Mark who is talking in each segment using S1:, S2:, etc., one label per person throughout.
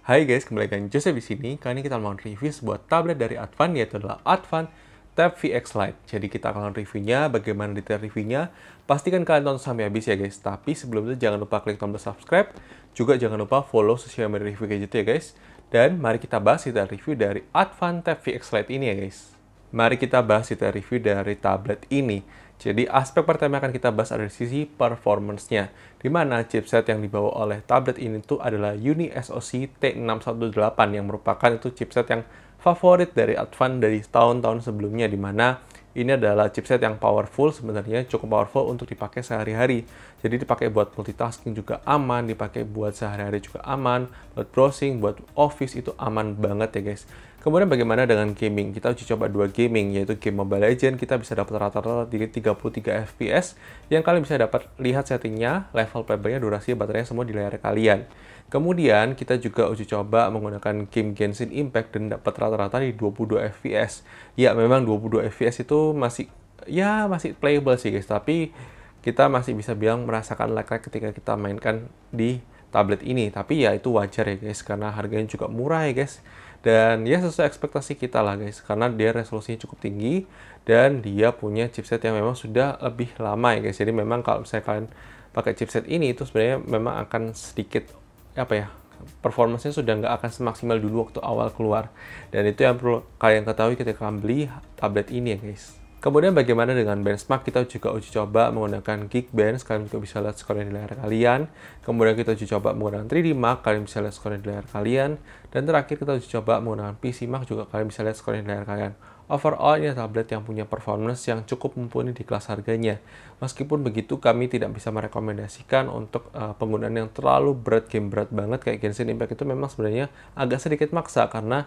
S1: Hai guys, kembali lagi dengan Joseph di sini. Kali ini kita mau review sebuah tablet dari Advan, yaitu adalah Advan Tab VX Lite. Jadi kita akan reviewnya, bagaimana detail reviewnya. Pastikan kalian tonton sampai habis ya guys. Tapi sebelum itu jangan lupa klik tombol subscribe. Juga jangan lupa follow sosial media review kayak gitu ya guys. Dan mari kita bahas detail review dari Advan Tab VX Lite ini ya guys. Mari kita bahas detail review dari tablet ini. Jadi aspek pertama yang akan kita bahas dari sisi performance-nya, di mana chipset yang dibawa oleh tablet ini tuh adalah Uni SoC T618 yang merupakan itu chipset yang favorit dari Advan dari tahun-tahun sebelumnya, di mana ini adalah chipset yang powerful, sebenarnya cukup powerful untuk dipakai sehari-hari. Jadi dipakai buat multitasking juga aman, dipakai buat sehari-hari juga aman, buat browsing, buat office itu aman banget ya guys. Kemudian bagaimana dengan gaming? Kita uji coba dua gaming, yaitu game Mobile Legends. Kita bisa dapat rata-rata di 33 FPS, yang kalian bisa dapat lihat settingnya, level playbacknya, durasi baterainya semua di layar kalian. Kemudian kita juga uji coba menggunakan game Genshin Impact dan dapat rata-rata di 22 FPS. Ya, memang 22 FPS itu masih playable sih guys, tapi kita masih bisa bilang merasakan lag-lag ketika kita mainkan di tablet ini. Tapi ya itu wajar ya guys, karena harganya juga murah ya guys. Dan ya sesuai ekspektasi kita lah guys, karena dia resolusinya cukup tinggi dan dia punya chipset yang memang sudah lebih lama ya guys. Jadi memang kalau misalnya kalian pakai chipset ini itu sebenarnya memang akan sedikit performanya sudah nggak akan semaksimal dulu waktu awal keluar. Dan itu yang perlu kalian ketahui ketika beli tablet ini ya guys. Kemudian bagaimana dengan benchmark? Kita juga uji coba menggunakan Geekbench, kalian juga bisa lihat skornya di layar kalian. Kemudian kita uji coba menggunakan 3D Mark, kalian bisa lihat skornya di layar kalian. Dan terakhir kita uji coba menggunakan PC Mark, juga kalian bisa lihat skornya di layar kalian. Overall, ini tablet yang punya performance yang cukup mumpuni di kelas harganya. Meskipun begitu, kami tidak bisa merekomendasikan untuk penggunaan yang terlalu berat, game berat banget kayak Genshin Impact itu memang sebenarnya agak sedikit maksa karena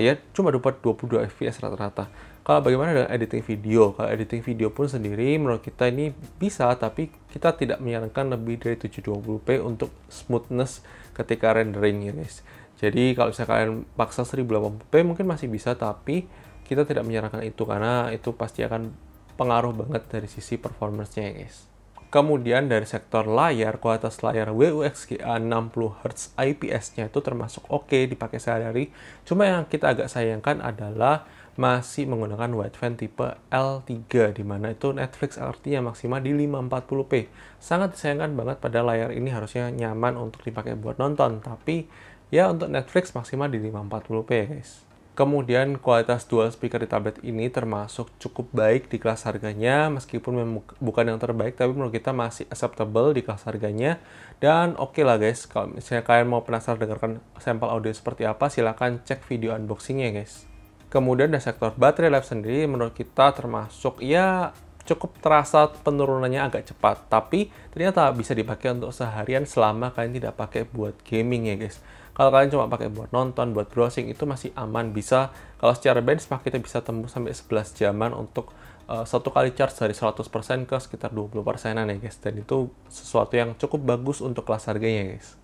S1: ya cuma dapat 22 fps rata-rata. Kalau bagaimana dengan editing video? Kalau editing video pun sendiri menurut kita ini bisa, tapi kita tidak menyarankan lebih dari 720p untuk smoothness ketika rendering ya guys. Jadi kalau misalnya kalian paksa 1080p mungkin masih bisa, tapi kita tidak menyarankan itu karena itu pasti akan pengaruh banget dari sisi performance-nya ya guys. Kemudian dari sektor layar, kualitas layar WUXGA 60Hz IPS-nya itu termasuk oke dipakai sehari-hari. Cuma yang kita agak sayangkan adalah masih menggunakan wideband tipe L3, di mana itu Netflix LTE-nya maksimal di 540p. Sangat disayangkan banget, pada layar ini harusnya nyaman untuk dipakai buat nonton, tapi ya untuk Netflix maksimal di 540p ya guys. Kemudian kualitas dual speaker di tablet ini termasuk cukup baik di kelas harganya, meskipun memang bukan yang terbaik, tapi menurut kita masih acceptable di kelas harganya. Dan oke lah guys, kalau misalnya kalian mau penasaran dengarkan sampel audio seperti apa, silahkan cek video unboxingnya guys. Kemudian dari sektor baterai life sendiri, menurut kita termasuk ya cukup terasa penurunannya agak cepat, tapi ternyata bisa dipakai untuk seharian selama kalian tidak pakai buat gaming ya guys. Kalau kalian cuma pakai buat nonton, buat browsing, itu masih aman. Bisa, kalau secara benchmark kita bisa tembus sampai 11 jaman untuk satu kali charge dari 100% ke sekitar 20%-an ya guys. Dan itu sesuatu yang cukup bagus untuk kelas harganya guys.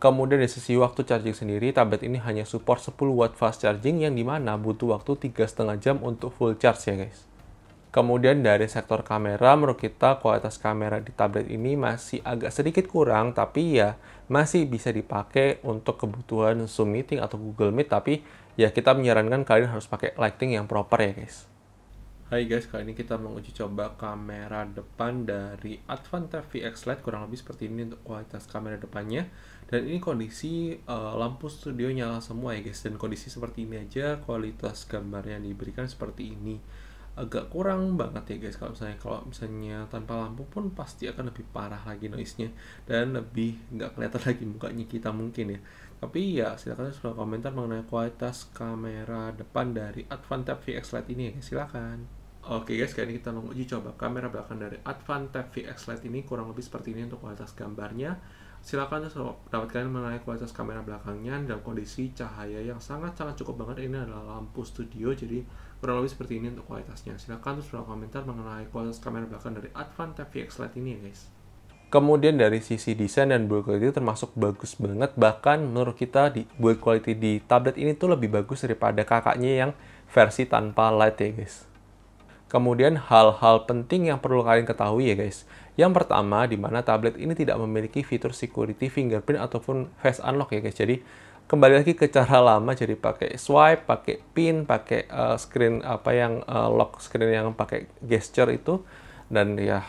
S1: Kemudian dari sisi waktu charging sendiri, tablet ini hanya support 10 watt fast charging, yang dimana butuh waktu 3,5 jam untuk full charge ya guys. Kemudian dari sektor kamera, menurut kita kualitas kamera di tablet ini masih agak sedikit kurang, tapi ya masih bisa dipakai untuk kebutuhan Zoom meeting atau Google Meet, tapi ya kita menyarankan kalian harus pakai lighting yang proper ya guys. Hai guys, kali ini kita menguji coba kamera depan dari Advan Tab VX Lite, kurang lebih seperti ini untuk kualitas kamera depannya. Dan ini kondisi lampu studio nyala semua ya guys, dan kondisi seperti ini aja kualitas gambarnya diberikan seperti ini. Agak kurang banget ya guys, kalau misalnya tanpa lampu pun pasti akan lebih parah lagi noise-nya, dan lebih nggak kelihatan lagi mukanya kita mungkin ya. Tapi ya silakan sudah komentar mengenai kualitas kamera depan dari Advan Tab VX Lite ini ya guys, silakan. Oke guys, kali ini kita menguji coba kamera belakang dari Advan Tab VX Lite ini, kurang lebih seperti ini untuk kualitas gambarnya. Silakan dapatkan mengenai kualitas kamera belakangnya dalam kondisi cahaya yang sangat-sangat cukup banget. Ini adalah lampu studio, jadi kurang lebih seperti ini untuk kualitasnya. Silakan terus komentar mengenai kualitas kamera belakang dari Advan Tab VX Lite ini ya guys. Kemudian dari sisi desain dan build quality termasuk bagus banget, bahkan menurut kita di build quality di tablet ini tuh lebih bagus daripada kakaknya yang versi tanpa light ya guys. Kemudian hal-hal penting yang perlu kalian ketahui ya guys. Yang pertama, di mana tablet ini tidak memiliki fitur security fingerprint ataupun face unlock ya guys. Jadi kembali lagi ke cara lama, jadi pakai swipe, pakai pin, pakai screen apa yang lock screen yang pakai gesture itu. Dan ya,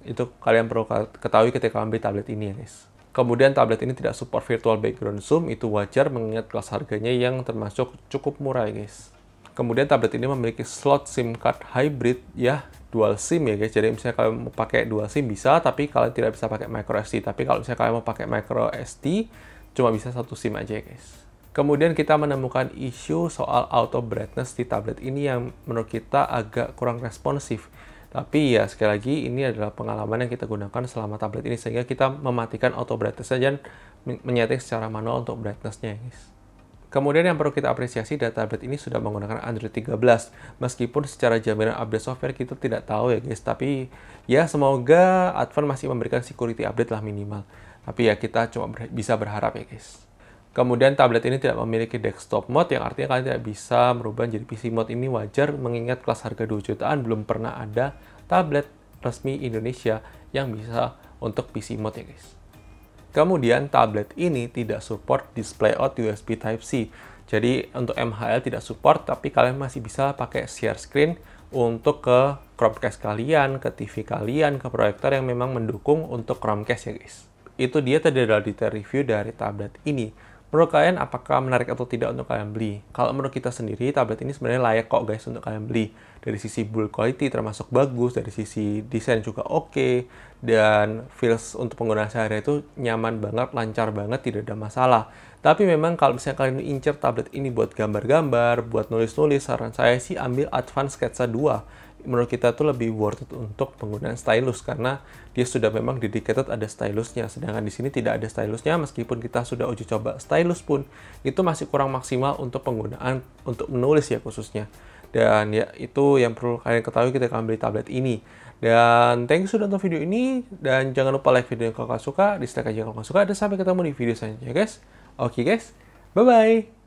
S1: itu kalian perlu ketahui ketika ambil tablet ini ya guys. Kemudian tablet ini tidak support virtual background zoom, itu wajar mengingat kelas harganya yang termasuk cukup murah ya guys. Kemudian tablet ini memiliki slot SIM card hybrid ya, dual SIM ya guys. Jadi misalnya kalian mau pakai dual SIM bisa, tapi kalian tidak bisa pakai micro SD. Tapi kalau misalnya kalian mau pakai micro SD, cuma bisa satu SIM aja ya guys. Kemudian kita menemukan isu soal auto brightness di tablet ini yang menurut kita agak kurang responsif. Tapi ya sekali lagi ini adalah pengalaman yang kita gunakan selama tablet ini, sehingga kita mematikan auto brightness dan menyeting secara manual untuk brightness-nya ya guys. Kemudian yang perlu kita apresiasi dari tablet ini sudah menggunakan Android 13. Meskipun secara jaminan update software kita tidak tahu ya guys, tapi ya semoga Advan masih memberikan security update lah minimal. Tapi ya kita cuma bisa berharap ya guys. Kemudian tablet ini tidak memiliki desktop mode, yang artinya kalian tidak bisa merubah jadi PC mode. Ini wajar mengingat kelas harga 2 jutaan belum pernah ada tablet resmi Indonesia yang bisa untuk PC mode ya guys. Kemudian tablet ini tidak support display out USB Type-C. Jadi untuk MHL tidak support, tapi kalian masih bisa pakai share screen untuk ke Chromecast kalian, ke TV kalian, ke proyektor yang memang mendukung untuk Chromecast ya guys. Itu dia tadi adalah detail review dari tablet ini. Menurut kalian apakah menarik atau tidak untuk kalian beli? Kalau menurut kita sendiri, tablet ini sebenarnya layak kok guys untuk kalian beli. Dari sisi build quality termasuk bagus, dari sisi desain juga oke, dan feels untuk penggunaan sehari itu nyaman banget, lancar banget, tidak ada masalah. Tapi memang kalau misalnya kalian incer tablet ini buat gambar-gambar, buat nulis-nulis, saran saya sih ambil Advan Sketsa 2. Menurut kita tuh lebih worth it untuk penggunaan stylus karena dia sudah memang dedicated ada stylusnya, sedangkan di sini tidak ada stylusnya. Meskipun kita sudah uji coba stylus pun itu masih kurang maksimal untuk penggunaan untuk menulis ya khususnya. Dan ya itu yang perlu kalian ketahui ketika beli tablet ini. Dan thank you sudah nonton video ini, dan jangan lupa like video kalau kalian suka, dislike aja kalau kalian suka, dan sampai ketemu di video selanjutnya guys. Oke guys, bye bye.